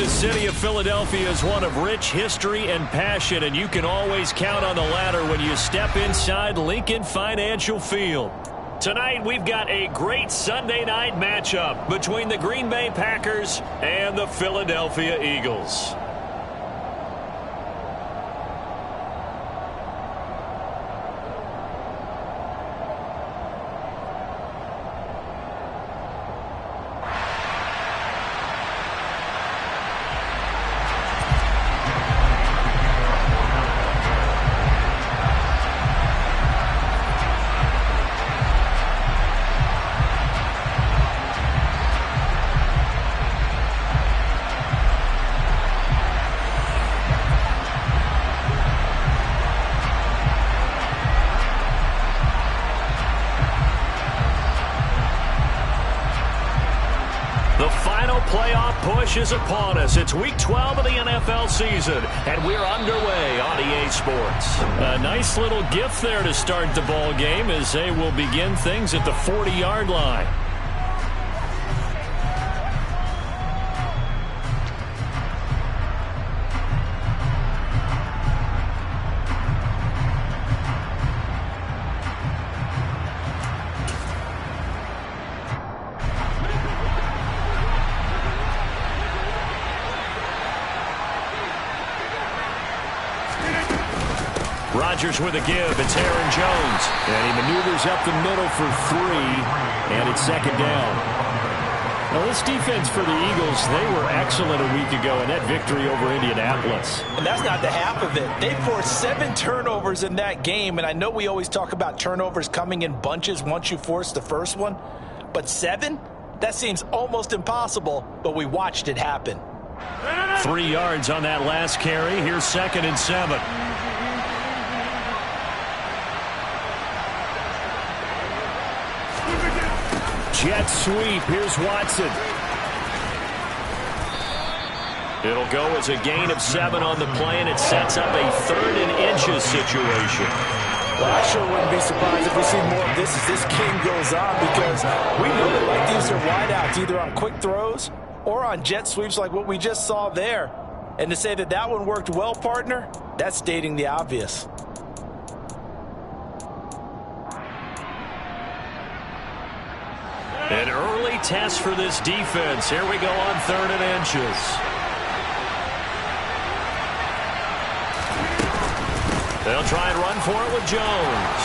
The city of Philadelphia is one of rich history and passion, and you can always count on the latter when you step inside Lincoln Financial Field. Tonight, we've got a great Sunday night matchup between the Green Bay Packers and the Philadelphia Eagles. Playoff push is upon us. It's week 12 of the NFL season, and we're underway on EA Sports. A nice little gift there to start the ball game as they will begin things at the 40-yard line. Rodgers with a give. It's Aaron Jones. And he maneuvers up the middle for 3. And it's second down. Now, this defense for the Eagles, they were excellent a week ago in that victory over Indianapolis. And that's not the half of it. They forced 7 turnovers in that game. And I know we always talk about turnovers coming in bunches once you force the first one. But 7? That seems almost impossible. But we watched it happen. 3 yards on that last carry. Here's second and 7. Jet sweep. Here's Watson. It'll go as a gain of 7 on the play, and it sets up a 3rd and inches situation. Well, I sure wouldn't be surprised if we see more of this as this game goes on, because we know they like to use their wideouts either on quick throws or on jet sweeps like what we just saw there. And to say that that one worked well, partner, that's stating the obvious. An early test for this defense. Here we go on 3rd and inches. They'll try and run for it with Jones.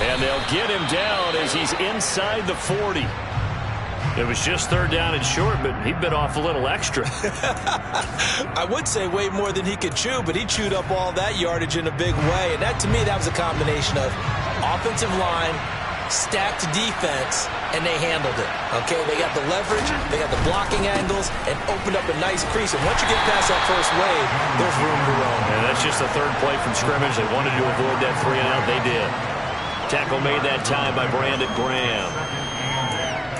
And they'll get him down as he's inside the 40. It was just 3rd down and short, but he bit off a little extra. I would say way more than he could chew, but he chewed up all that yardage in a big way. And that, to me, that was a combination of offensive line, stacked defense, and they handled it. Okay, they got the leverage, they got the blocking angles, and opened up a nice crease. And once you get past that first wave, there's room to roam. And that's just the 3rd play from scrimmage. They wanted to avoid that 3 and out. They did. Tackle made that time by Brandon Graham.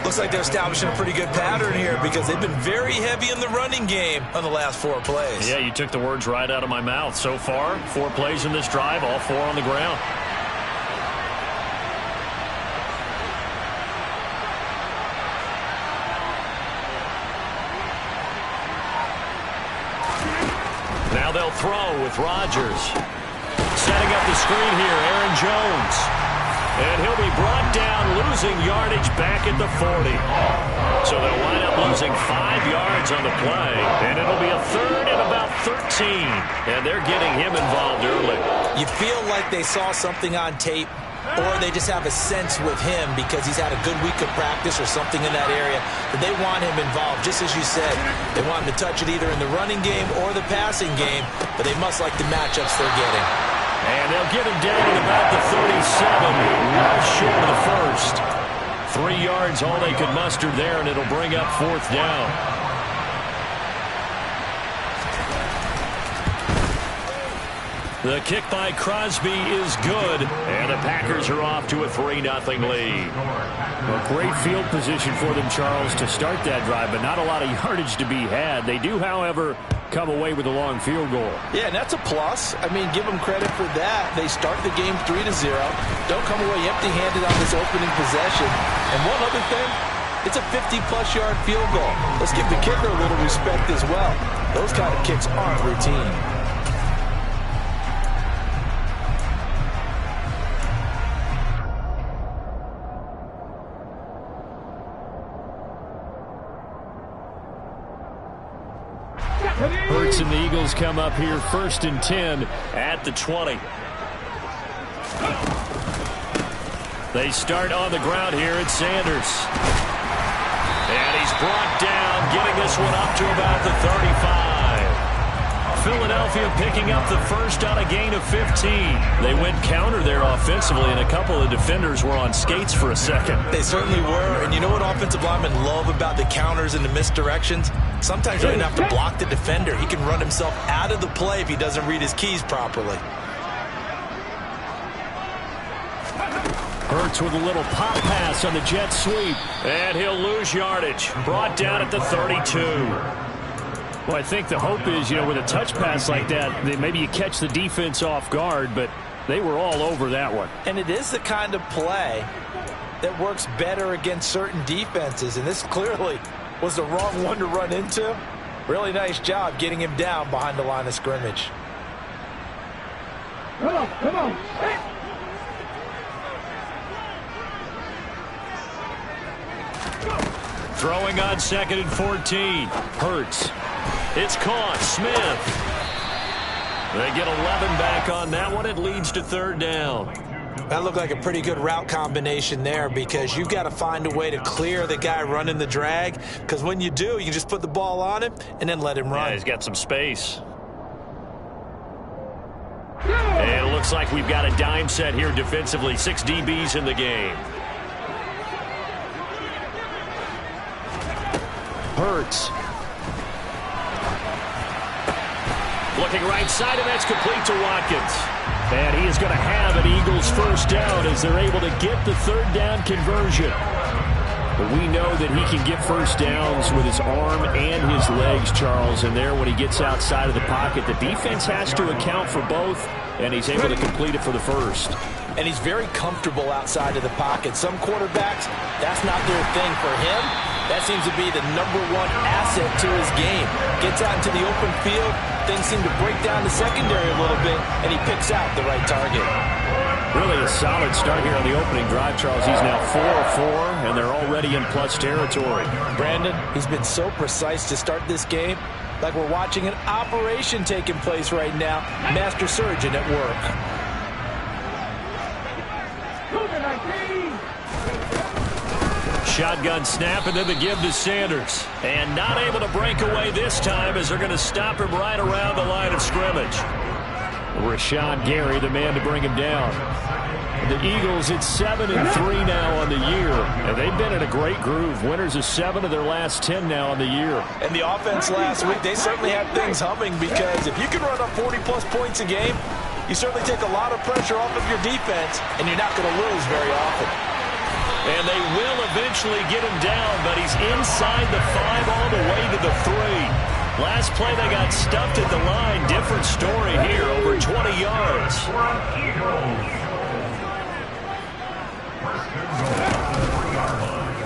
Looks like they're establishing a pretty good pattern here, because they've been very heavy in the running game on the last 4 plays. Yeah, you took the words right out of my mouth. So far, 4 plays in this drive, all 4 on the ground. Now they'll throw with Rodgers. Setting up the screen here, Aaron Jones. And he'll be brought down, losing yardage back at the 40. So they'll wind up losing 5 yards on the play. And it'll be a 3rd and about 13. And they're getting him involved early. You feel like they saw something on tape, or they just have a sense with him because he's had a good week of practice or something in that area that they want him involved. Just as you said, they want him to touch it either in the running game or the passing game, but they must like the matchups they're getting. And they'll get him down at about the 37, well short of the first. 3 yards, all they could muster there, and it'll bring up 4th down. The kick by Crosby is good, and the Packers are off to a 3-0 lead. Well, great field position for them, Charles, to start that drive, but not a lot of yardage to be had. They do, however, come away with a long field goal. Yeah, and that's a plus. I mean, give them credit for that. They start the game 3-0. Don't come away empty-handed on this opening possession. And one other thing, It's a 50-plus yard field goal. Let's give the kicker a little respect as well. Those kind of kicks aren't routine. Hurts and the Eagles come up here 1st and 10 at the 20. They start on the ground here at Sanders. And he's brought down, getting this one up to about the 35. Philadelphia picking up the first on a gain of 15. They went counter there offensively, and a couple of defenders were on skates for a second. They certainly were, and you know what offensive linemen love about the counters and the misdirections? Sometimes you don't have to block the defender. He can run himself out of the play if he doesn't read his keys properly. Hurts with a little pop pass on the jet sweep. And he'll lose yardage. Brought down at the 32. Well, I think the hope is, with a touch pass like that, that maybe you catch the defense off guard, but they were all over that one. And it is the kind of play that works better against certain defenses, and this clearly was the wrong one to run into. Really nice job getting him down behind the line of scrimmage. Come on. Hey. Throwing on 2nd and 14. Hurts. It's caught. Smith. They get 11 back on that one. It leads to 3rd down. That looked like a pretty good route combination there, because you've got to find a way to clear the guy running the drag, because when you do, you can just put the ball on him and then let him run. Yeah, he's got some space. And it looks like we've got a dime set here defensively. 6 DBs in the game. Hurts. Looking right side, and that's complete to Watkins. And he is going to have an Eagles first down as they're able to get the 3rd down conversion. But we know that he can get first downs with his arm and his legs, Charles. And there, when he gets outside of the pocket, the defense has to account for both, and he's able to complete it for the first. And he's very comfortable outside of the pocket. Some quarterbacks, that's not their thing. For him, that seems to be the #1 asset to his game. Gets out into the open field, things seem to break down the secondary a little bit, and he picks out the right target. Really a solid start here on the opening drive, Charles. He's now 4 of 4, and they're already in plus territory. Brandon, he's been so precise to start this game, like we're watching an operation taking place right now. Master surgeon at work. Shotgun snap, and then the give to Sanders. And not able to break away this time, as they're going to stop him right around the line of scrimmage. Rashawn Gary, the man to bring him down. The Eagles at 7-3 now on the year, and they've been in a great groove. Winners of 7 of their last 10 now on the year. And the offense last week, they certainly had things humming, because if you can run up 40-plus points a game, you certainly take a lot of pressure off of your defense, and you're not going to lose very often. And they will eventually get him down, but he's inside the 5 all the way to the 3. Last play, they got stuffed at the line. Different story here, over 20 yards.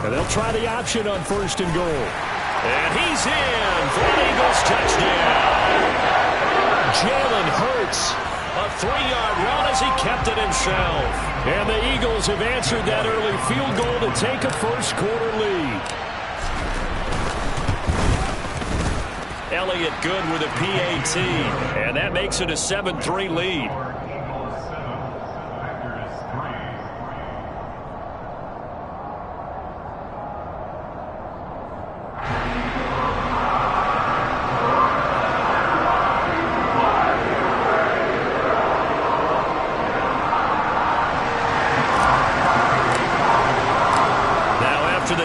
And they'll try the option on 1st and goal. And he's in for an Eagles touchdown. Jalen Hurts. A 3-yard run as he kept it himself. And the Eagles have answered that early field goal to take a first-quarter lead. Elliott good with a PAT, and that makes it a 7-3 lead.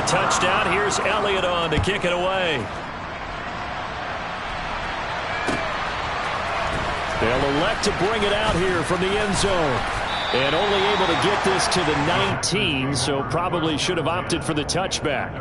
Touchdown. Here's Elliott on to kick it away. They'll elect to bring it out here from the end zone. And only able to get this to the 19, so probably should have opted for the touchback.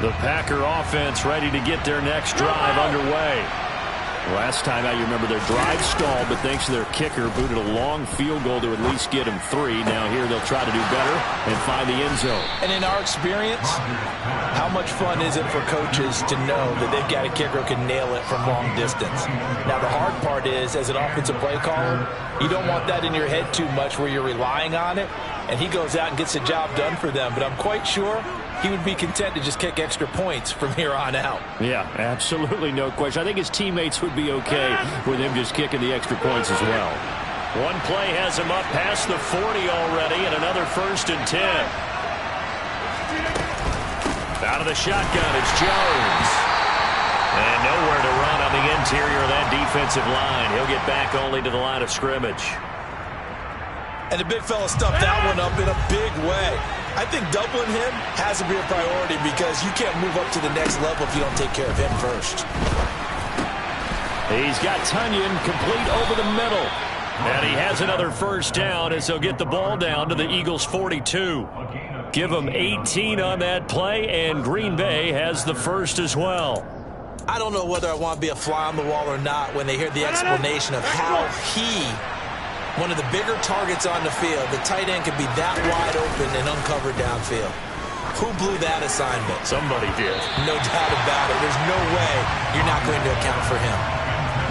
The Packer offense ready to get their next drive underway. Last time out, you remember their drive stalled, but thanks to their kicker, booted a long field goal to at least get them 3. Now here they'll try to do better and find the end zone. And in our experience, how much fun is it for coaches to know that they've got a kicker who can nail it from long distance? Now, the hard part is, as an offensive play caller, you don't want that in your head too much where you're relying on it, and he goes out and gets the job done for them. But I'm quite sure he would be content to just kick extra points from here on out. Yeah, absolutely no question. I think his teammates would be okay with him just kicking the extra points as well. One play has him up past the 40 already, and another 1st and 10. Out of the shotgun, it's Jones. And nowhere to run on the interior of that defensive line. He'll get back only to the line of scrimmage. And the big fella stuffed that one up in a big way. I think doubling him has to be a priority because you can't move up to the next level if you don't take care of him first. He's got Tunyon complete over the middle. And he has another 1st down as he'll get the ball down to the Eagles' 42. Give them 18 on that play, and Green Bay has the 1st as well. I don't know whether I want to be a fly on the wall or not when they hear the explanation of how one of the bigger targets on the field, the tight end could be that wide open and uncovered downfield. Who blew that assignment? Somebody did. No doubt about it. There's no way you're not going to account for him.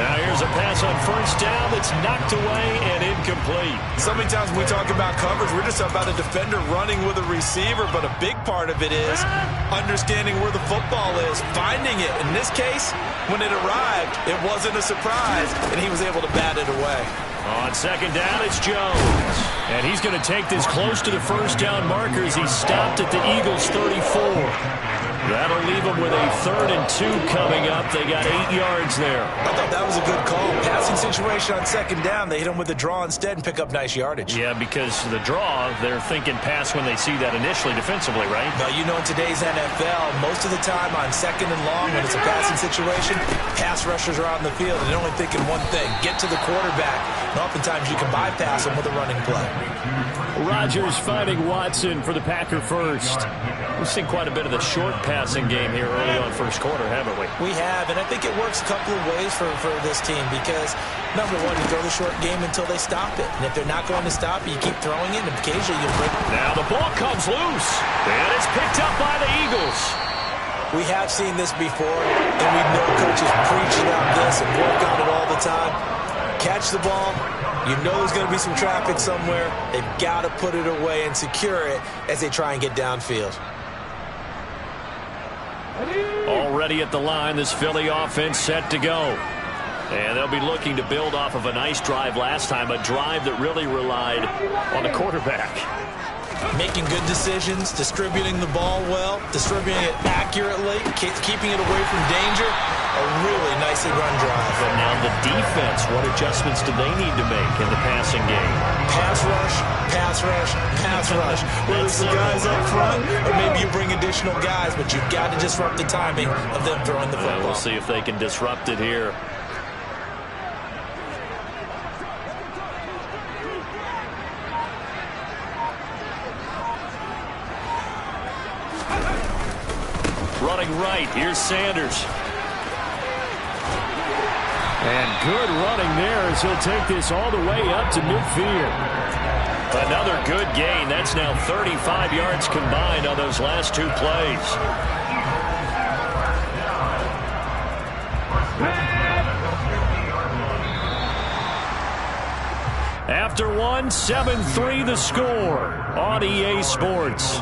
Now here's a pass on 1st down that's knocked away and incomplete. So many times when we talk about coverage, we're just about a defender running with a receiver, but a big part of it is understanding where the football is, finding it. In this case, when it arrived, it wasn't a surprise, and he was able to bat it away. On 2nd down, it's Jones. And he's going to take this close to the 1st down markers. He stopped at the Eagles' 34. That'll leave them with a 3rd and 2 coming up. They got 8 yards there. I thought that was a good call. Passing situation on 2nd down. They hit him with the draw instead and pick up nice yardage. Yeah, because the draw, they're thinking pass when they see that initially defensively, right? Now, you know, in today's NFL, most of the time on 2nd and long, when it's a passing situation, pass rushers are out in the field, and they're only thinking one thing, get to the quarterback. And oftentimes you can bypass them with a running play. Rodgers finding Watson for the Packer 1st. We've seen quite a bit of the short passing game here early on 1st quarter, haven't we? We have, and I think it works a couple of ways for this team because, number one, you throw the short game until they stop it. And if they're not going to stop it, you keep throwing it, and occasionally you'll break it. Now the ball comes loose, and it's picked up by the Eagles. We have seen this before, and we know coaches preach about this and work on it all the time. Catch the ball. You know there's going to be some traffic somewhere. They've got to put it away and secure it as they try and get downfield. Already at the line, this Philly offense set to go. And they'll be looking to build off of a nice drive last time, a drive that really relied on the quarterback. Making good decisions, distributing the ball well, distributing it accurately, keeping it away from danger. A really nicely run drive. But now the defense, what adjustments do they need to make in the passing game? Pass rush, pass rush, pass rush. Whether it's the guys up front or maybe you bring additional guys, but you've got to disrupt the timing of them throwing the football. We'll see if they can disrupt it here. Running right, here's Sanders. And good running there as he'll take this all the way up to midfield. Another good gain. That's now 35 yards combined on those last 2 plays. After one, 7-3 the score on EA Sports.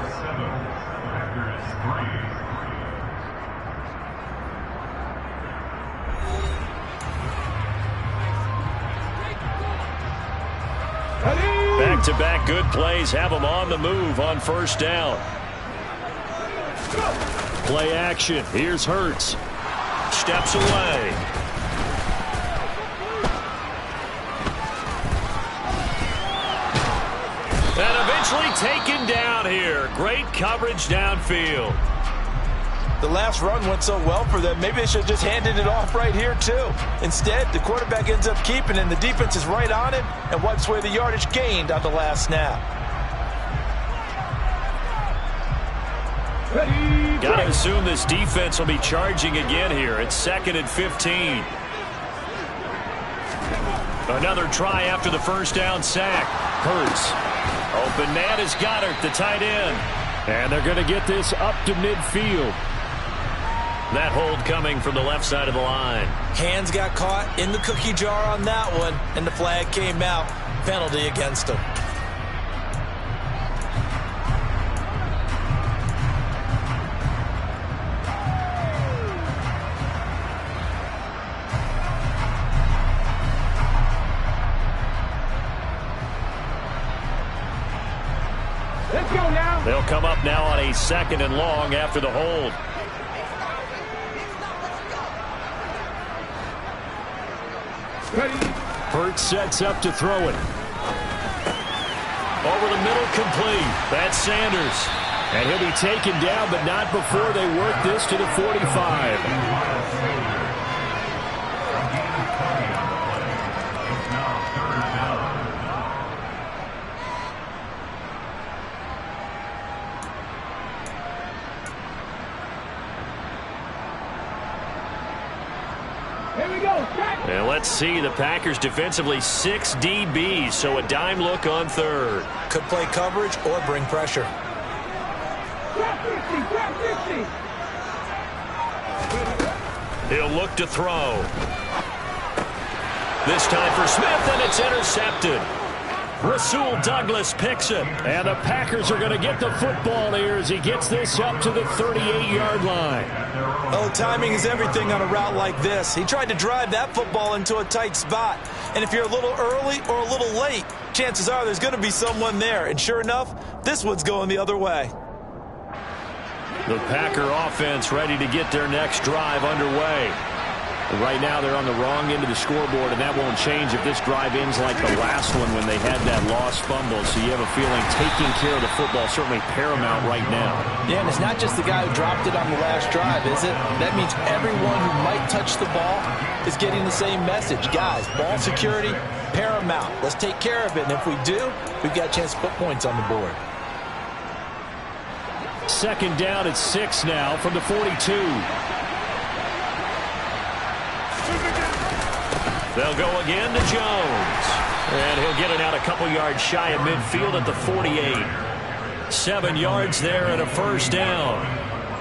Back-to-back good plays have them on the move on 1st down. Play action. Here's Hurts. Steps away. And eventually taken down here. Great coverage downfield. The last run went so well for them, maybe they should have just handed it off right here, too. Instead, the quarterback ends up keeping it, and the defense is right on it and wipes away the yardage gained on the last snap. Got to assume this defense will be charging again here. It's 2nd and 15. Another try after the first down sack. Hurts. Open man is Goddard, the tight end. And they're going to get this up to midfield. That hold coming from the left side of the line. Hands got caught in the cookie jar on that one, and the flag came out. Penalty against him. Let's go now. They'll come up now on a 2nd and long after the hold. Ready. Hurts sets up to throw it. Over the middle, complete. That's Sanders. And he'll be taken down, but not before they work this to the 45. Here we go. And let's see, the Packers defensively 6 DBs, so a dime look on 3rd. Could play coverage or bring pressure. Drop 50, drop 50. He'll look to throw. This time for Smith, and it's intercepted. Rasul Douglas picks it. And the Packers are going to get the football here as he gets this up to the 38-yard line. Oh, timing is everything on a route like this. He tried to drive that football into a tight spot. And if you're a little early or a little late, chances are there's going to be someone there. And sure enough, this one's going the other way. The Packer offense ready to get their next drive underway. Right now they're on the wrong end of the scoreboard, and that won't change if this drive ends like the last one when they had that lost fumble. So you have a feeling taking care of the football certainly paramount right now. Yeah, and it's not just the guy who dropped it on the last drive, is it? That means everyone who might touch the ball is getting the same message. Guys, ball security, paramount. Let's take care of it, and if we do, we've got a chance to put points on the board. 2nd down at 6 now from the 42. They'll go again to Jones. And he'll get it out a couple yards shy of midfield at the 48. 7 yards there and a first down.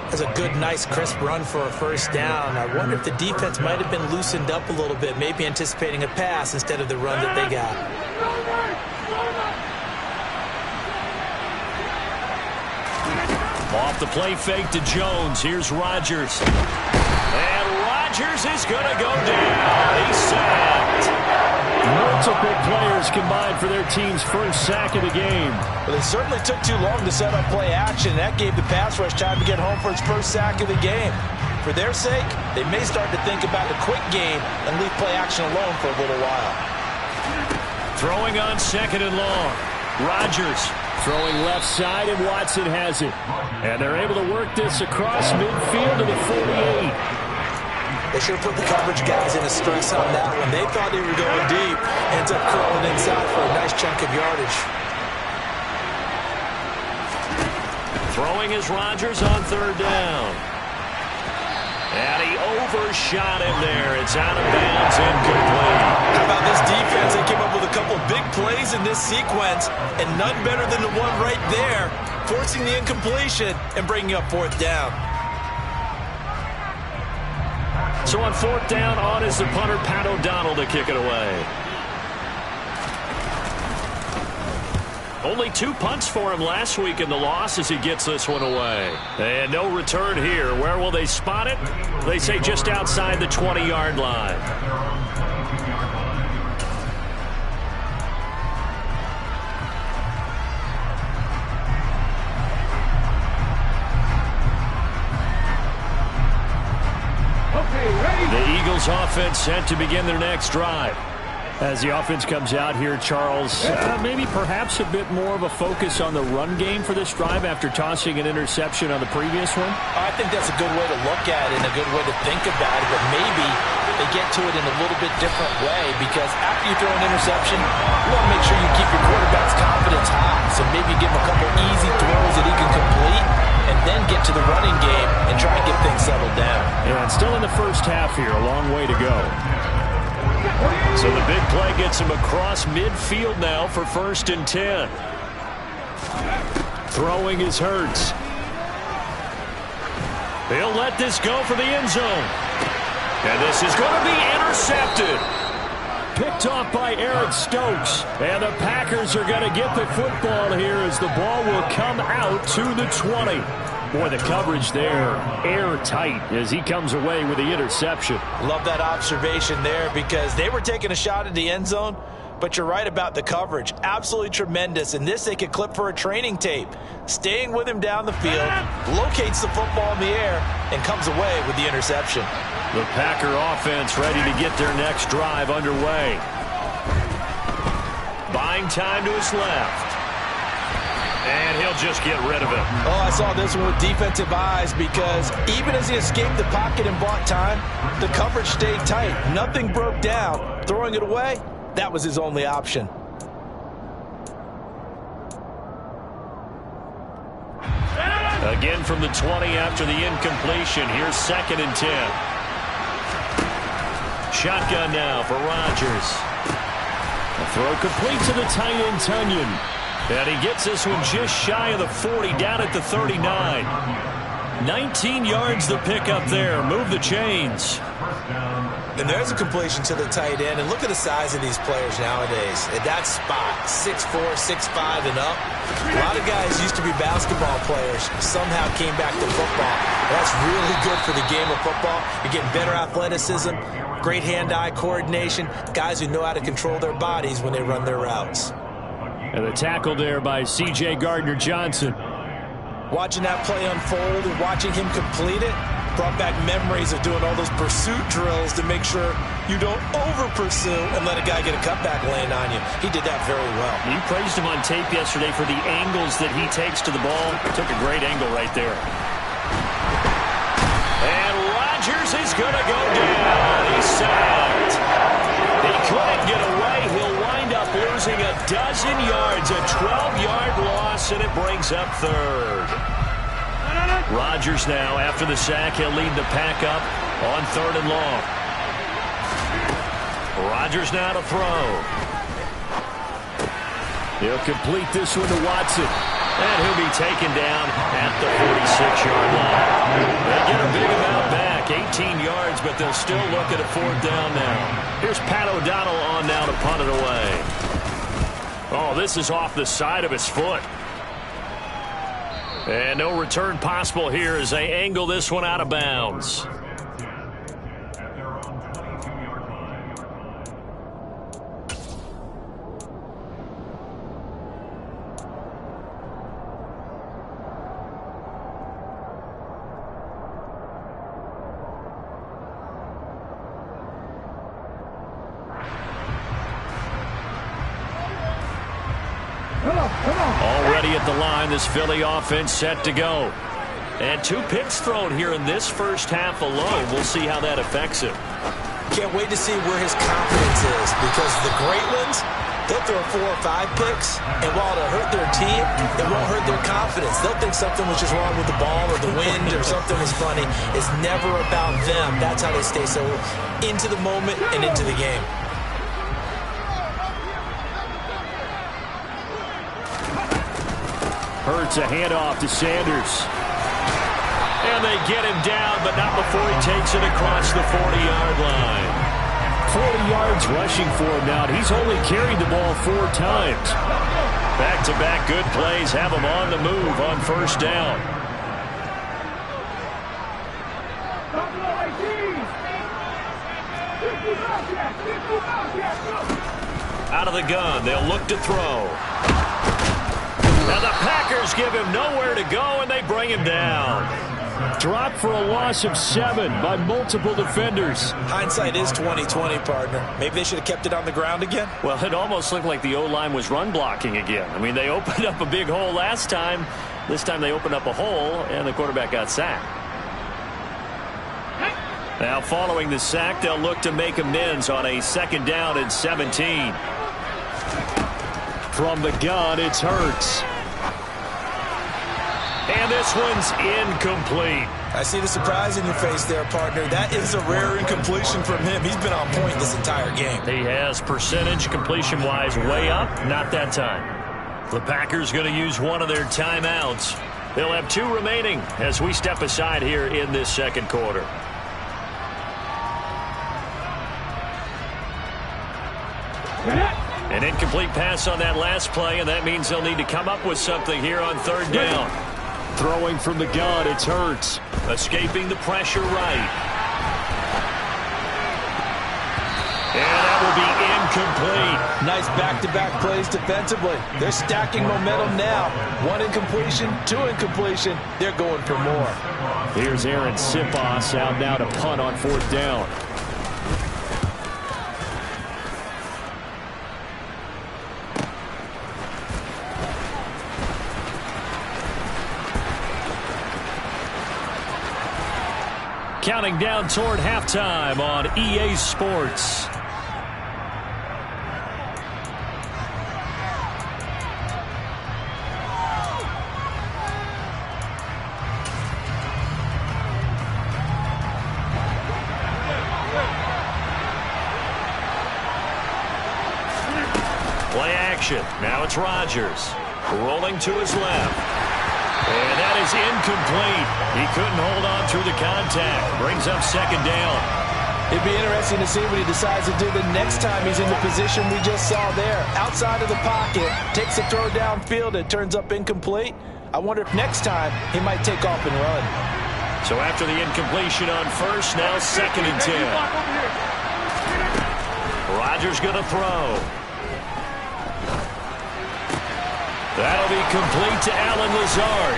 That's a good, nice, crisp run for a first down. I wonder if the defense might have been loosened up a little bit, maybe anticipating a pass instead of the run that they got. Off the play fake to Jones. Here's Rodgers. And Rodgers is going to go down. He's sacked. Multiple players combined for their team's first sack of the game. Well, they certainly took too long to set up play action. That gave the pass rush time to get home for its first sack of the game. For their sake, they may start to think about a quick game and leave play action alone for a little while. Throwing on 2nd and long. Rodgers throwing left side, and Watson has it. And they're able to work this across midfield to the 48. They should have put the coverage guys in a stress on that one. They thought they were going deep. Ends up curling inside for a nice chunk of yardage. Throwing is Rodgers on 3rd down. And he overshot him there. It's out of bounds, incomplete. How about this defense? They came up with a couple big plays in this sequence, and none better than the one right there, forcing the incompletion and bringing up 4th down. So on 4th down, on is the punter, Pat O'Donnell, to kick it away. Only 2 punts for him last week in the loss as he gets this one away. And no return here. Where will they spot it? They say just outside the 20-yard line. The Eagles offense set to begin their next drive. As the offense comes out here, Charles, maybe perhaps a bit more of a focus on the run game for this drive after tossing an interception on the previous one? I think that's a good way to look at it and a good way to think about it, but maybe they get to it in a little bit different way, because after you throw an interception, you want to make sure you keep your quarterback's confidence high. So maybe give him a couple easy throws that he can complete, and then get to the running game and try and get things settled down. Yeah, and still in the first half here, a long way to go. So the big play gets him across midfield now for 1st and 10. Throwing is Hurts. He'll let this go for the end zone. And this is going to be intercepted. Picked off by Eric Stokes. And the Packers are going to get the football here as the ball will come out to the 20. Boy, the coverage there, airtight as he comes away with the interception. Love that observation there, because they were taking a shot at the end zone, but you're right about the coverage. Absolutely tremendous. And this they could clip for a training tape. Staying with him down the field, locates the football in the air, and comes away with the interception. The Packer offense ready to get their next drive underway. Buying time to his left. And he'll just get rid of it. Oh, I saw this one with defensive eyes, because even as he escaped the pocket and bought time, the coverage stayed tight. Nothing broke down. Throwing it away, that was his only option. Again from the 20 after the incompletion. Here's 2nd and 10. Shotgun now for Rodgers. A throw complete to the tight end, Tunyon. And he gets this one just shy of the 40, down at the 39. 19 yards the pickup there. Move the chains. And there's a completion to the tight end. And look at the size of these players nowadays. At that spot, 6'4", 6'5", and up. A lot of guys used to be basketball players, somehow came back to football. That's really good for the game of football. You're getting better athleticism, great hand-eye coordination, guys who know how to control their bodies when they run their routes. And the tackle there by C.J. Gardner-Johnson. Watching that play unfold and watching him complete it brought back memories of doing all those pursuit drills to make sure you don't over-pursue and let a guy get a cutback land on you. He did that very well. You praised him on tape yesterday for the angles that he takes to the ball. Took a great angle right there. And Rodgers is going to go down. He's sacked. He couldn't get away. He'll wind up losing a dozen yards, a 12-yard loss, and it brings up 3rd. Rodgers now, after the sack, he'll lead the pack up on 3rd and long. Rodgers now to throw. He'll complete this one to Watson. And he'll be taken down at the 46-yard line. They get a big amount back, 18 yards, but they'll still look at a 4th down now. Here's Pat O'Donnell on now to punt it away. Oh, this is off the side of his foot. And no return possible here as they angle this one out of bounds. Already at the line, this Philly offense set to go. And 2 picks thrown here in this first half alone. We'll see how that affects him. Can't wait to see where his confidence is, because the great ones, they'll throw 4 or 5 picks, and while it'll hurt their team, it won't hurt their confidence. They'll think something was just wrong with the ball or the wind or something was funny. It's never about them. That's how they stay so into the moment and into the game. Hurts a handoff to Sanders. And they get him down, but not before he takes it across the 40-yard line. 40 yards rushing for him now. He's only carried the ball 4 times. Back-to-back good plays have him on the move on 1st down. Out of the gun, they'll look to throw. Now the Packers give him nowhere to go, and they bring him down. Dropped for a loss of 7 by multiple defenders. Hindsight is 20/20, partner. Maybe they should have kept it on the ground again. Well, it almost looked like the O-line was run blocking again. I mean, they opened up a big hole last time. This time they opened up a hole, and the quarterback got sacked. Now following the sack, they'll look to make amends on a 2nd down and 17. From the gun, it's Hurts. And this one's incomplete. I see the surprise in your face there, partner. That is a rare incompletion from him. He's been on point this entire game. He has percentage completion-wise way up, not that time. The Packers going to use one of their timeouts. They'll have 2 remaining as we step aside here in this 2nd quarter. An incomplete pass on that last play, and that means they'll need to come up with something here on 3rd down. Throwing from the gun, it's Hurts. Escaping the pressure right. And that will be incomplete. Nice back-to-back plays defensively. They're stacking momentum now. 1 incompletion, 2 incompletion. They're going for more. Here's Aaron Sipos out now to punt on 4th down. Counting down toward halftime on EA Sports. Play action. Now it's Rodgers. Rolling to his left. And that is incomplete. He couldn't hold on through the contact. Brings up 2nd down. It'd be interesting to see what he decides to do the next time he's in the position we just saw there. Outside of the pocket, takes a throw downfield, it turns up incomplete. I wonder if next time he might take off and run. So after the incompletion on 1st, now 2nd and 10. Rodgers going to throw. That'll be complete to Allen Lazard.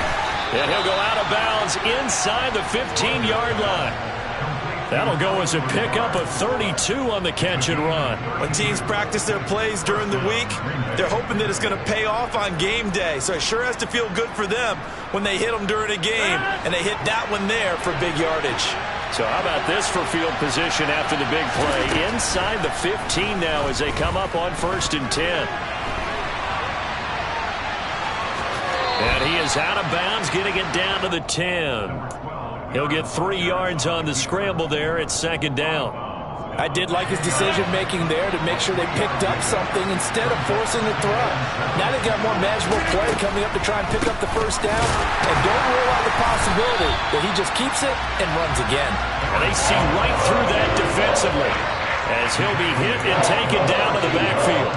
And he'll go out of bounds inside the 15-yard line. That'll go as a pickup of 32 on the catch and run. When teams practice their plays during the week, they're hoping that it's going to pay off on game day. So it sure has to feel good for them when they hit them during a game, and they hit that one there for big yardage. So how about this for field position after the big play? Inside the 15 now as they come up on 1st and 10. And he is out of bounds, getting it down to the 10. He'll get 3 yards on the scramble there at 2nd down. I did like his decision-making there to make sure they picked up something instead of forcing the throw. Now they've got more manageable play coming up to try and pick up the 1st down. And don't rule out the possibility that he just keeps it and runs again. And they see right through that defensively as he'll be hit and taken down to the backfield.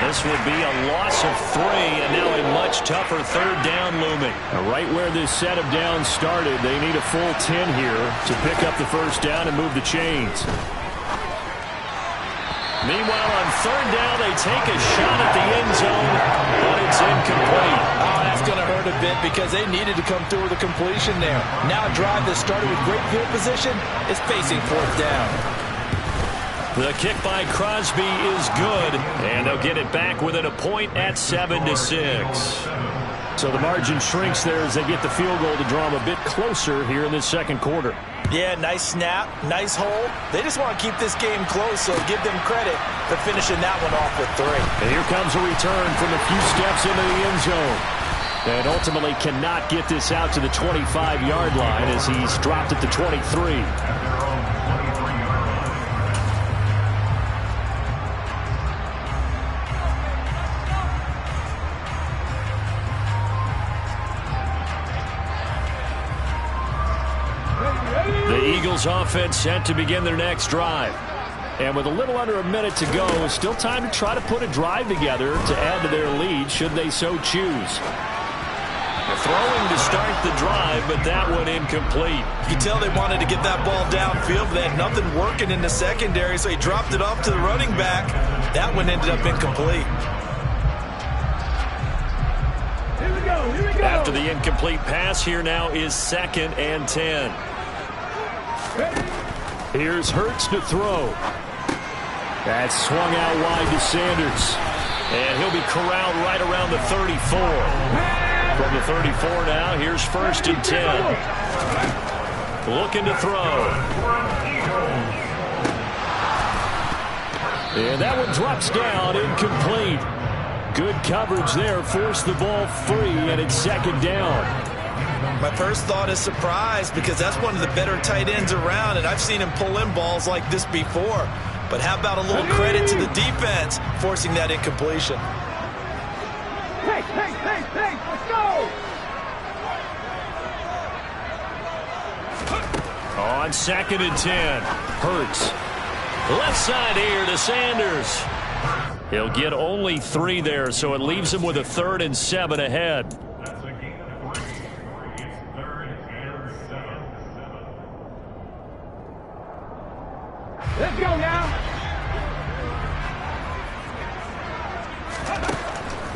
This will be a loss of 3, and now a much tougher 3rd down looming. Right where this set of downs started, they need a full 10 here to pick up the 1st down and move the chains. Meanwhile, on 3rd down, they take a shot at the end zone, but it's incomplete. Oh, that's going to hurt a bit because they needed to come through with a completion there. Now a drive that started with great field position is facing 4th down. The kick by Crosby is good, and they'll get it back within a point at 7-6. So the margin shrinks there as they get the field goal to draw them a bit closer here in this 2nd quarter. Yeah, nice snap, nice hold. They just want to keep this game close, so give them credit for finishing that one off with 3. And here comes a return from a few steps into the end zone. And ultimately cannot get this out to the 25-yard line as he's dropped at the 23. Offense set to begin their next drive. And with a little under a minute to go, still time to try to put a drive together to add to their lead should they so choose. They're throwing to start the drive, but that one incomplete. You can tell they wanted to get that ball downfield, but they had nothing working in the secondary, so he dropped it off to the running back. That one ended up incomplete. Here we go. After the incomplete pass, here now is 2nd and 10. Here's Hurts to throw. That's swung out wide to Sanders. And he'll be corralled right around the 34. From the 34 now, here's 1st and 10. Looking to throw. And that one drops down, incomplete. Good coverage there, forced the ball free, and it's second down. My first thought is surprise, because that's one of the better tight ends around, and I've seen him pull in balls like this before. But how about a little credit to the defense forcing that incompletion? Hey, let's go! On 2nd and 10, Hurts. Left side here to Sanders. He'll get only 3 there, so it leaves him with a 3rd and 7 ahead. Let's go now.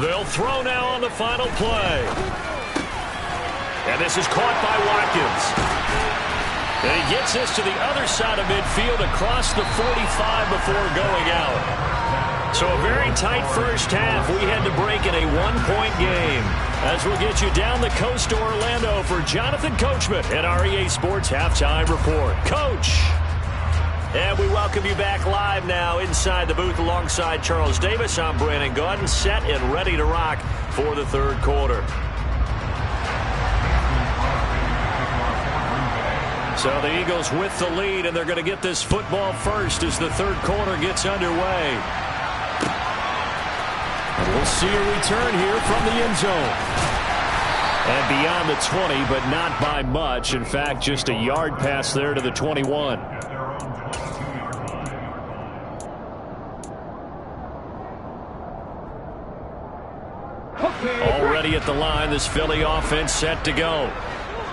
They'll throw now on the final play. And this is caught by Watkins. And he gets this to the other side of midfield across the 45 before going out. So a very tight first half. We had to break in a 1-point game. As we'll get you down the coast to Orlando for Jonathan Coachman at our EA Sports Halftime Report. Coach! And we welcome you back live now inside the booth alongside Charles Davis. I'm Brandon Gaudin, set and ready to rock for the third quarter. So the Eagles with the lead, and they're going to get this football first as the third quarter gets underway. And we'll see a return here from the end zone. And beyond the 20, but not by much. In fact, just a yard pass there to the 21. Already at the line, this Philly offense set to go.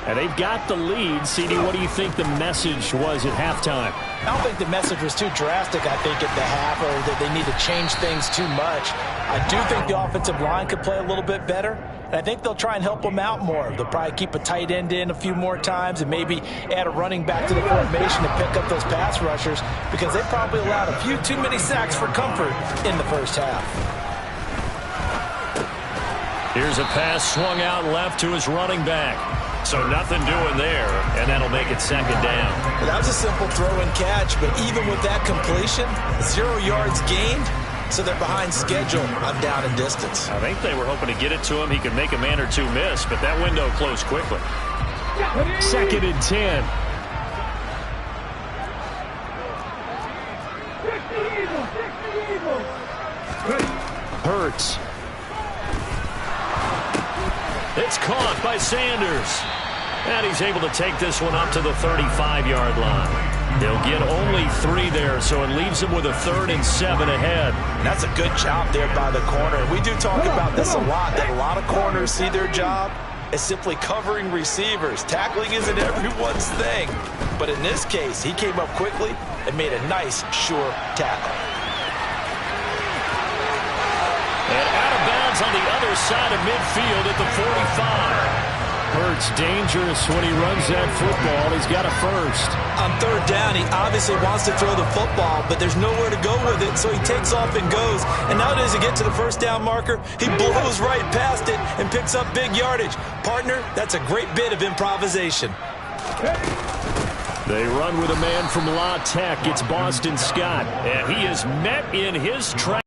And they've got the lead. CD, what do you think the message was at halftime? I don't think the message was too drastic, I think, at the half, or that they need to change things too much. I do think the offensive line could play a little bit better, and I think they'll try and help them out more. They'll probably keep a tight end in a few more times and maybe add a running back to the formation to pick up those pass rushers, because they probably allowed a few too many sacks for comfort in the first half. Here's a pass swung out left to his running back. So nothing doing there, and that'll make it second down. That was a simple throw and catch, but even with that completion, 0 yards gained, so they're behind schedule on down and distance. I think they were hoping to get it to him. He could make a man or two miss, but that window closed quickly. 2nd and 10. Hurts. It's caught by Sanders. And he's able to take this one up to the 35-yard line. He'll get only 3 there, so it leaves him with a 3rd and 7 ahead. That's a good job there by the corner. We do talk about this a lot, that a lot of corners see their job as simply covering receivers. Tackling isn't everyone's thing. But in this case, he came up quickly and made a nice, sure tackle. And out of bounds on the other side of midfield at the 45. Hurts dangerous when he runs that football. He's got a first. On 3rd down, he obviously wants to throw the football, but there's nowhere to go with it, so he takes off and goes. And now does he get to the first down marker? He blows right past it and picks up big yardage. Partner, that's a great bit of improvisation. They run with a man from La Tech. It's Boston Scott. And he is met in his track.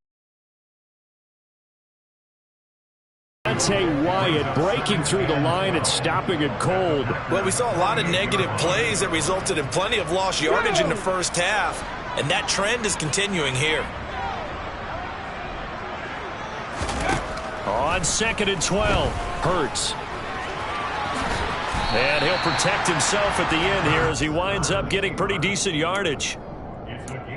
Wyatt breaking through the line and stopping it cold. Well, we saw a lot of negative plays that resulted in plenty of lost yardage in the first half, and that trend is continuing here. On 2nd and 12, Hurts. And he'll protect himself at the end here as he winds up getting pretty decent yardage.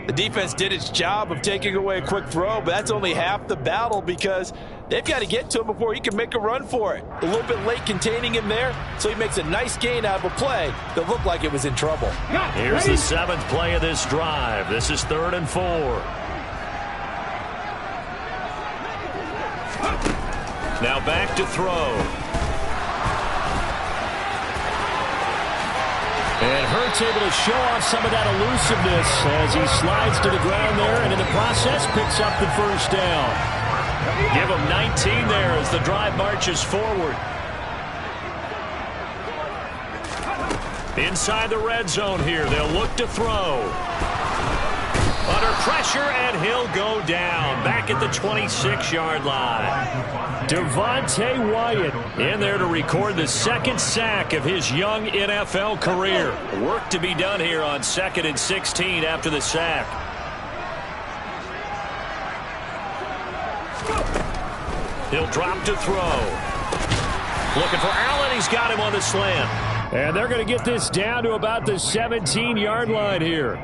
The defense did its job of taking away a quick throw, but that's only half the battle because they've got to get to him before he can make a run for it. A little bit late containing him there, so he makes a nice gain out of a play that looked like it was in trouble. Here's the 7th play of this drive. This is 3rd and 4. Now back to throw. And Hurts able to show off some of that elusiveness as he slides to the ground there, and in the process picks up the first down. Give him 19 there as the drive marches forward. Inside the red zone here, they'll look to throw. Under pressure, and he'll go down. Back at the 26-yard line. Devontae Wyatt in there to record the second sack of his young NFL career. Work to be done here on 2nd and 16 after the sack. He'll drop to throw. Looking for Allen. He's got him on the slant. And they're going to get this down to about the 17-yard line here.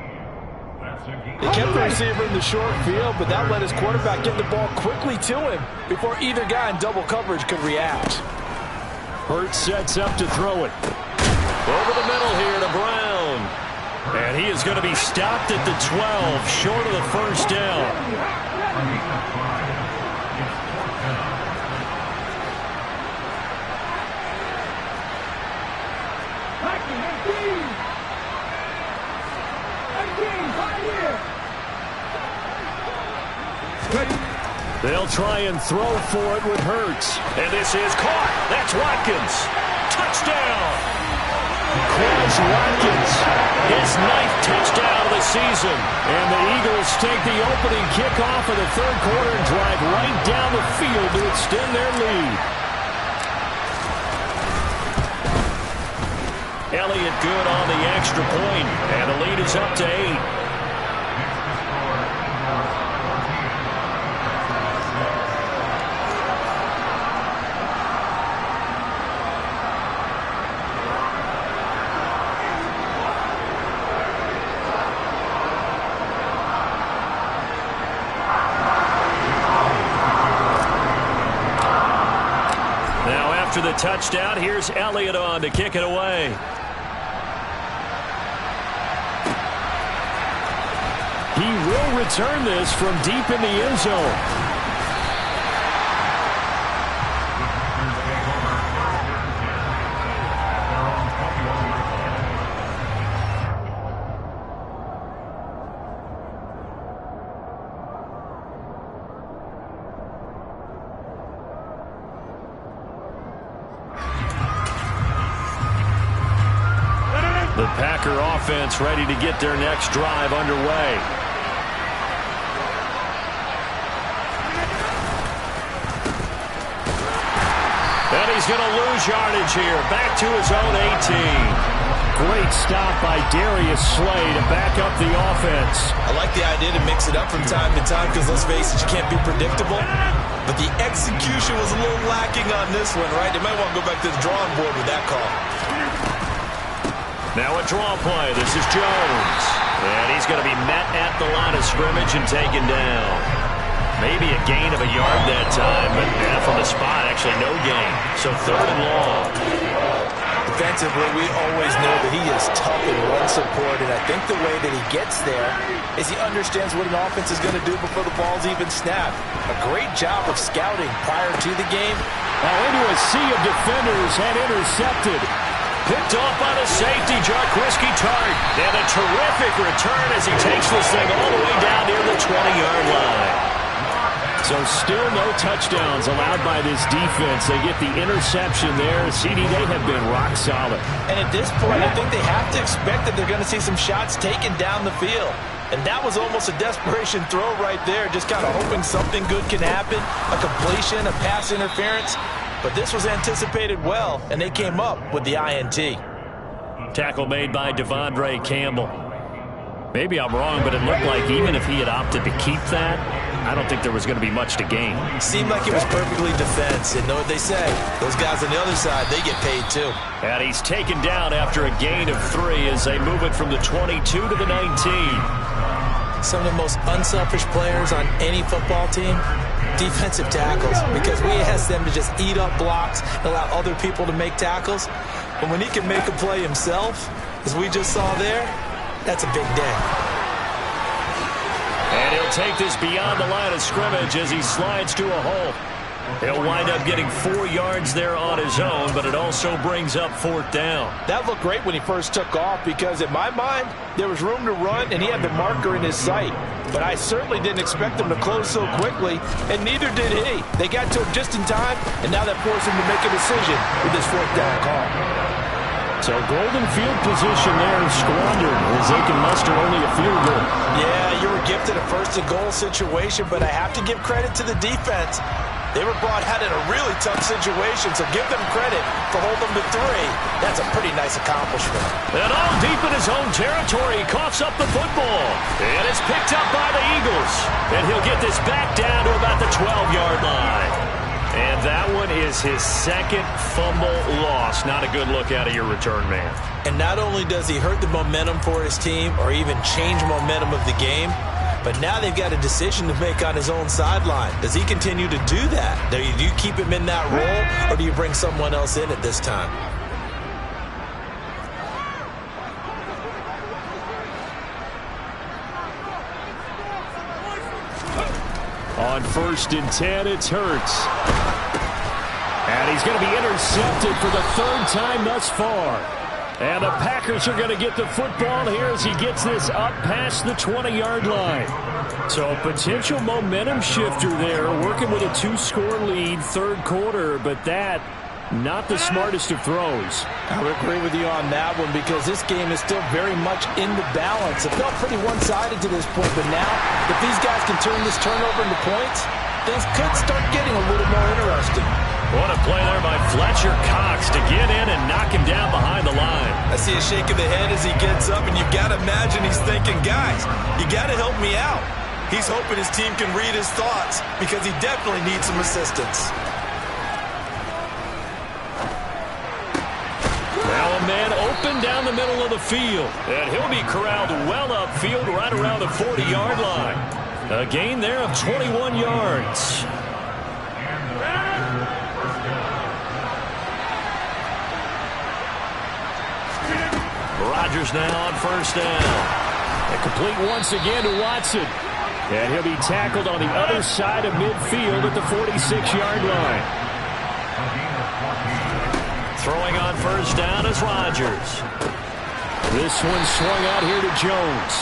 He kept the receiver in the short field, but that let his quarterback get the ball quickly to him before either guy in double coverage could react. Hurts sets up to throw it. Over the middle here to Brown. And he is going to be stopped at the 12, short of the first down. They'll try and throw for it with Hurts. And this is caught. That's Watkins. Touchdown. Quez Watkins. His 9th touchdown of the season. And the Eagles take the opening kickoff of the third quarter and drive right down the field to extend their lead. Elliott good on the extra point. And the lead is up to 8. After the touchdown, here's Elliott on to kick it away. He will return this from deep in the end zone. The Packer offense ready to get their next drive underway. And he's going to lose yardage here. Back to his own 18. Great stop by Darius Slay to back up the offense. I like the idea to mix it up from time to time because, let's face it, you can't be predictable. But the execution was a little lacking on this one, right? They might want to go back to the drawing board with that call. Now a draw play. This is Jones. And he's going to be met at the line of scrimmage and taken down. Maybe a gain of a yard that time, but from the spot, actually no gain. So 3rd and long. Defensively, we always know that he is tough in run support, and I think the way that he gets there is he understands what an offense is going to do before the ball's even snapped. A great job of scouting prior to the game. Now into a sea of defenders and intercepted. Picked off by the safety, Jarquiski Tart. And a terrific return as he takes this thing all the way down near the 20-yard line. So still no touchdowns allowed by this defense. They get the interception there. CD, they have been rock solid. And at this point, I think they have to expect that they're going to see some shots taken down the field. And that was almost a desperation throw right there, just kind of hoping something good can happen, a completion, a pass interference. But this was anticipated well, and they came up with the INT. Tackle made by Devondre Campbell. Maybe I'm wrong, but it looked like even if he had opted to keep that, I don't think there was going to be much to gain. Seemed like it was perfectly defense. And know what they say, those guys on the other side, they get paid too. And he's taken down after a gain of 3 as they move it from the 22 to the 19. Some of the most unselfish players on any football team, defensive tackles, because we ask them to just eat up blocks and allow other people to make tackles. But when he can make a play himself, as we just saw there, that's a big day. And he'll take this beyond the line of scrimmage as he slides to a hole. He'll wind up getting 4 yards there on his own, but it also brings up 4th down. That looked great when he first took off because, in my mind, there was room to run, and he had the marker in his sight. But I certainly didn't expect him to close so quickly, and neither did he. They got to him just in time, and now that forced him to make a decision with this 4th down call. So golden field position there squandered as they can muster only a field goal. Yeah, you were gifted a first-and-goal situation, but I have to give credit to the defense. They were brought out in a really tough situation, so give them credit for holding them to 3. That's a pretty nice accomplishment. And all deep in his own territory, he coughs up the football. And it's picked up by the Eagles. And he'll get this back down to about the 12-yard line. And that one is his second fumble loss. Not a good look out of your return man. And not only does he hurt the momentum for his team or even change momentum of the game, but now they've got a decision to make on his own sideline. Does he continue to do that? Do you keep him in that role, or do you bring someone else in at this time? On 1st and 10, it's Hurts. And he's going to be intercepted for the 3rd time thus far. And the Packers are going to get the football here as he gets this up past the 20-yard line. So a potential momentum shifter there, working with a 2-score lead, 3rd quarter, but that not the smartest of throws. I would agree with you on that one because this game is still very much in the balance. It felt pretty one-sided to this point, but now if these guys can turn this turnover into points, things could start getting a little more interesting. What a play there by Fletcher Cox to get in and knock him down behind the line. I see a shake of the head as he gets up, and you've got to imagine he's thinking, guys, you got to help me out. He's hoping his team can read his thoughts because he definitely needs some assistance. Now a man open down the middle of the field, and he'll be corralled well upfield right around the 40-yard line. A gain there of 21 yards. Rodgers now on 1st down. And complete once again to Watson. And he'll be tackled on the other side of midfield at the 46-yard line. Throwing on 1st down is Rodgers. This one swung out here to Jones.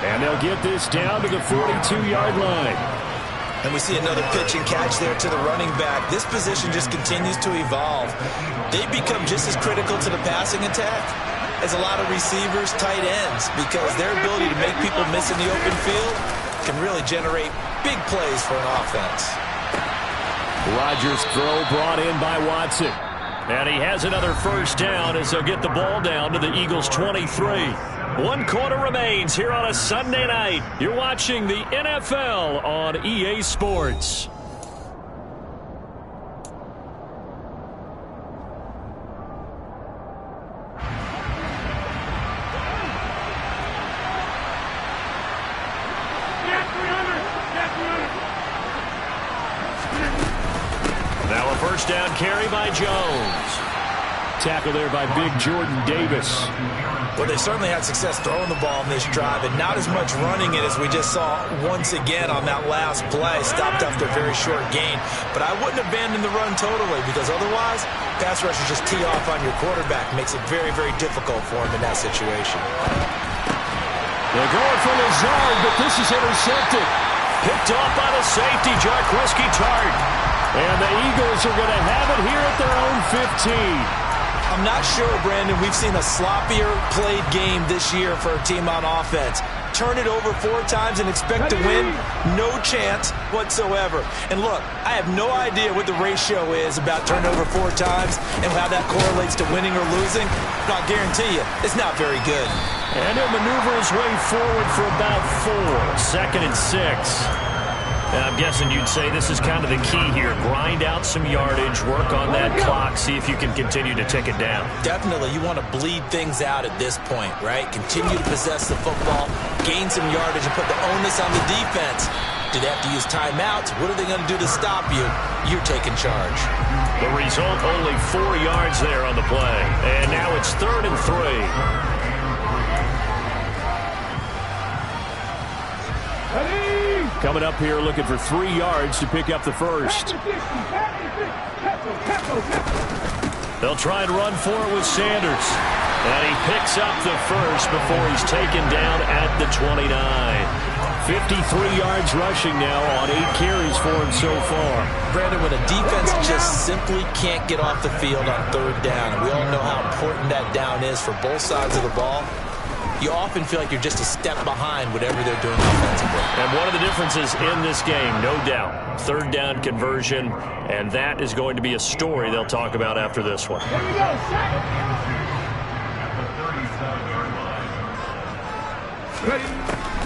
And they'll get this down to the 42-yard line. And we see another pitch and catch there to the running back. This position just continues to evolve. They've become just as critical to the passing attack as a lot of receivers, tight ends, because their ability to make people miss in the open field can really generate big plays for an offense. Rodgers' throw brought in by Watson. And he has another 1st down as they'll get the ball down to the Eagles' 23. 1 quarter remains here on a Sunday night. You're watching the NFL on EA Sports. Now a 1st down carry by Jones. Tackle there by big Jordan Davis. Well, they certainly had success throwing the ball in this drive, and not as much running it as we just saw once again on that last play. Stopped after a very short gain. But I wouldn't abandon the run totally, because otherwise, pass rushers just tee off on your quarterback. Makes it very, very difficult for him in that situation. They're going for Lazard, but this is intercepted. Picked off by the safety, Jarquiski Tart. And the Eagles are going to have it here at their own 15. I'm not sure, Brandon, we've seen a sloppier played game this year for a team on offense. Turn it over 4 times and expect to win? No chance whatsoever. And look, I have no idea what the ratio is about turnover 4 times and how that correlates to winning or losing. But I'll guarantee you, it's not very good. And he'll maneuver his way forward for about 4. 2nd and 6. And I'm guessing you'd say this is kind of the key here. Grind out some yardage, work on that clock, see if you can continue to tick it down. Definitely. You want to bleed things out at this point, right? Continue to possess the football, gain some yardage, and put the onus on the defense. Do they have to use timeouts? What are they going to do to stop you? You're taking charge. The result, only 4 yards there on the play. And now it's 3rd and 3. Coming up here looking for 3 yards to pick up the first. They'll try and run for it with Sanders. And he picks up the first before he's taken down at the 29. 53 yards rushing now on 8 carries for him so far. Brandon, when a defense just simply can't get off the field on third down, and we all know how important that down is for both sides of the ball, you often feel like you're just a step behind whatever they're doing offensively. And one of the differences in this game, no doubt, third down conversion, and that is going to be a story they'll talk about after this one. Here we go, set.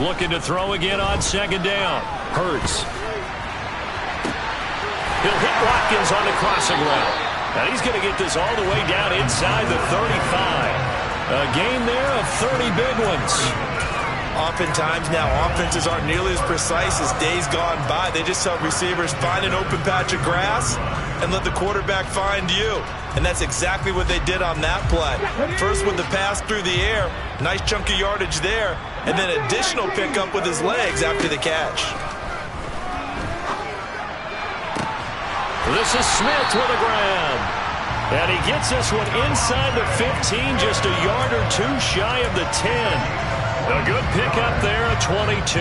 Looking to throw again on second down. Hurts. He'll hit Watkins on the crossing route. And he's going to get this all the way down inside the 35. A gain there of 30 big ones. Oftentimes now, offenses aren't nearly as precise as days gone by. They just help receivers find an open patch of grass and let the quarterback find you. And that's exactly what they did on that play. First with the pass through the air, nice chunk of yardage there, and then additional pickup with his legs after the catch. This is Smith with a grab. And he gets this one inside the 15, just a yard or two shy of the 10. A good pickup there at 22.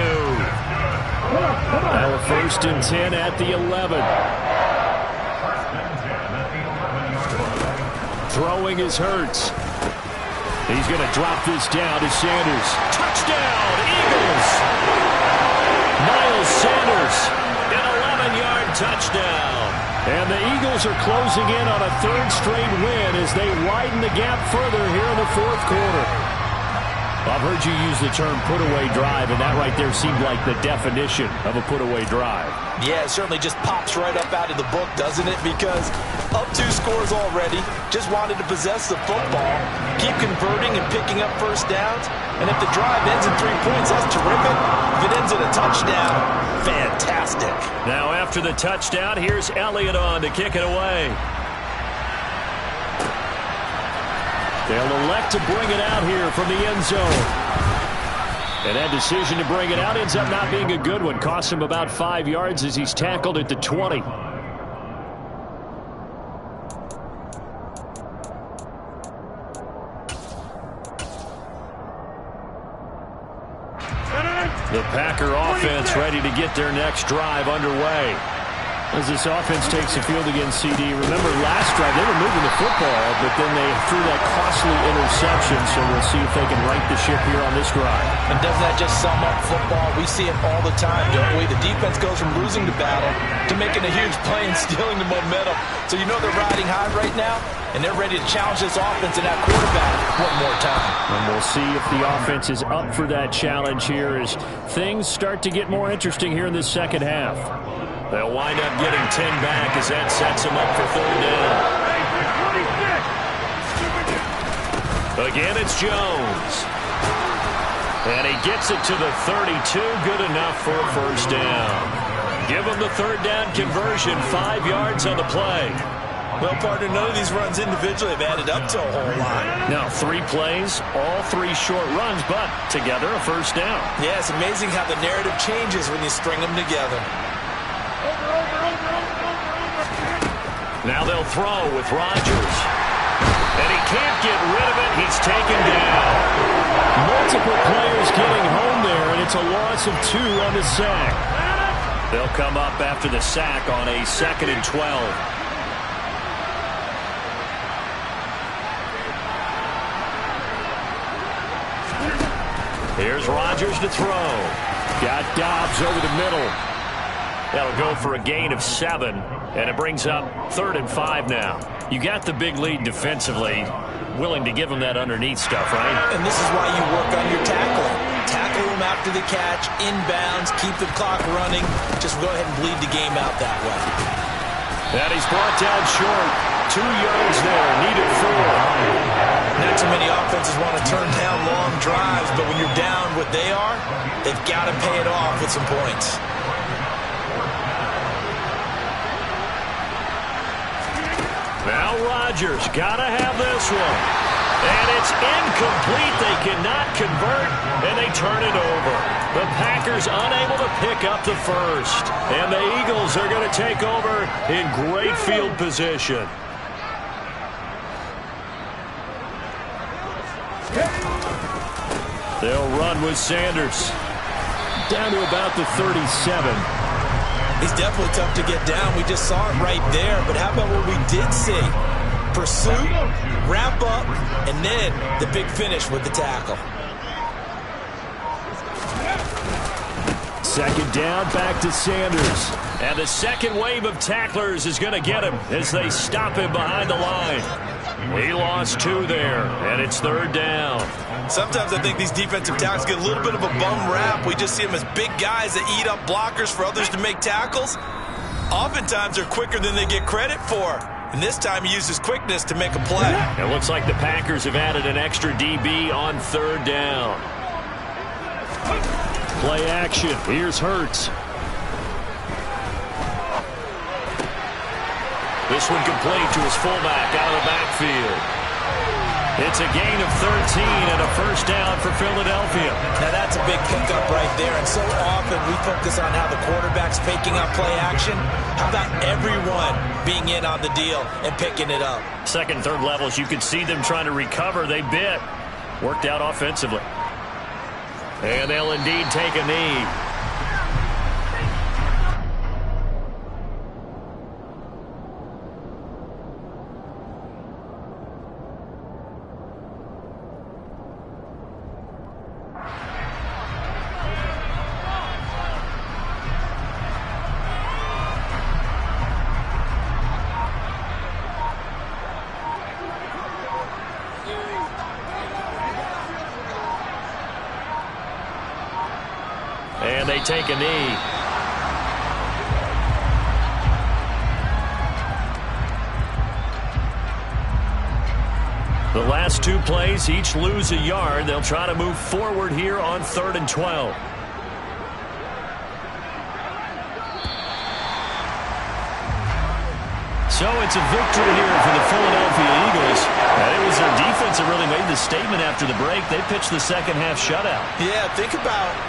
Now a 1st and 10 at the 11. Throwing is Hurts. He's going to drop this down to Sanders. Touchdown, Eagles! Miles Sanders, an 11-yard touchdown. And the Eagles are closing in on a 3rd straight win as they widen the gap further here in the 4th quarter. I've heard you use the term put-away drive, and that right there seemed like the definition of a put-away drive. Yeah, it certainly just pops right up out of the book, doesn't it? Because up 2 scores already, just wanted to possess the football, keep converting and picking up first downs, and if the drive ends in 3 points, that's terrific. If it ends in a touchdown, fantastic. Now after the touchdown, here's Elliott on to kick it away. They'll elect to bring it out here from the end zone. And that decision to bring it out ends up not being a good one. Costs him about 5 yards as he's tackled at the 20. The Packer offense ready to get their next drive underway. As this offense takes the field against CD. Remember last drive they were moving the football, but then they threw that costly interception, so we'll see if they can right the ship here on this drive. And doesn't that just sum up football? We see it all the time, don't we? The defense goes from losing the battle to making a huge play and stealing the momentum. So you know they're riding high right now, and they're ready to challenge this offense and that quarterback one more time. And we'll see if the offense is up for that challenge here as things start to get more interesting here in this second half. They'll wind up getting 10 back as that sets them up for 3rd down. Again, it's Jones. And he gets it to the 32. Good enough for a 1st down. Give him the 3rd down conversion. 5 yards on the play. Well, partner, none of these runs individually have added up to a whole lot. Now, 3 plays, all 3 short runs, but together a 1st down. Yeah, it's amazing how the narrative changes when you string them together. Now they'll throw with Rodgers. And he can't get rid of it. He's taken down. Multiple players getting home there, and it's a loss of 2 on the sack. They'll come up after the sack on a 2nd and 12. Here's Rodgers to throw. Got Dobbs over the middle. That'll go for a gain of 7, and it brings up 3rd and 5 now. You got the big lead defensively, willing to give them that underneath stuff, right? And this is why you work on your tackling. Tackle them after the catch, inbounds, keep the clock running. Just go ahead and bleed the game out that way. And he's brought down short. 2 yards there, needed 4. Not too many offenses want to turn down long drives, but when you're down what they are, they've got to pay it off with some points. Now Rodgers got to have this one. And it's incomplete. They cannot convert, and they turn it over. The Packers unable to pick up the 1st. And the Eagles are going to take over in great field position. They'll run with Sanders. Down to about the 37. He's definitely tough to get down. We just saw it right there. But how about what we did see? Pursuit, wrap up, and then the big finish with the tackle. Second down, back to Sanders. And the second wave of tacklers is going to get him as they stop him behind the line. He lost 2 there, and it's third down. Sometimes I think these defensive tackles get a little bit of a bum rap. We just see them as big guys that eat up blockers for others to make tackles. Oftentimes they're quicker than they get credit for. And this time he uses quickness to make a play. It looks like the Packers have added an extra DB on third down. Play action. Here's Hurts. This one complete to his fullback out of the backfield. It's a gain of 13 and a first down for Philadelphia. Now that's a big pickup right there, and so often we focus on how the quarterback's faking out play action. How about everyone being in on the deal and picking it up? Second, third levels, you could see them trying to recover. They bit. Worked out offensively. And they'll indeed take a knee. And they take a knee. The last 2 plays, each lose a yard. They'll try to move forward here on 3rd and 12. So it's a victory here for the Philadelphia Eagles. And it was their defense that really made the statement after the break. They pitched the second half shutout. Yeah, think about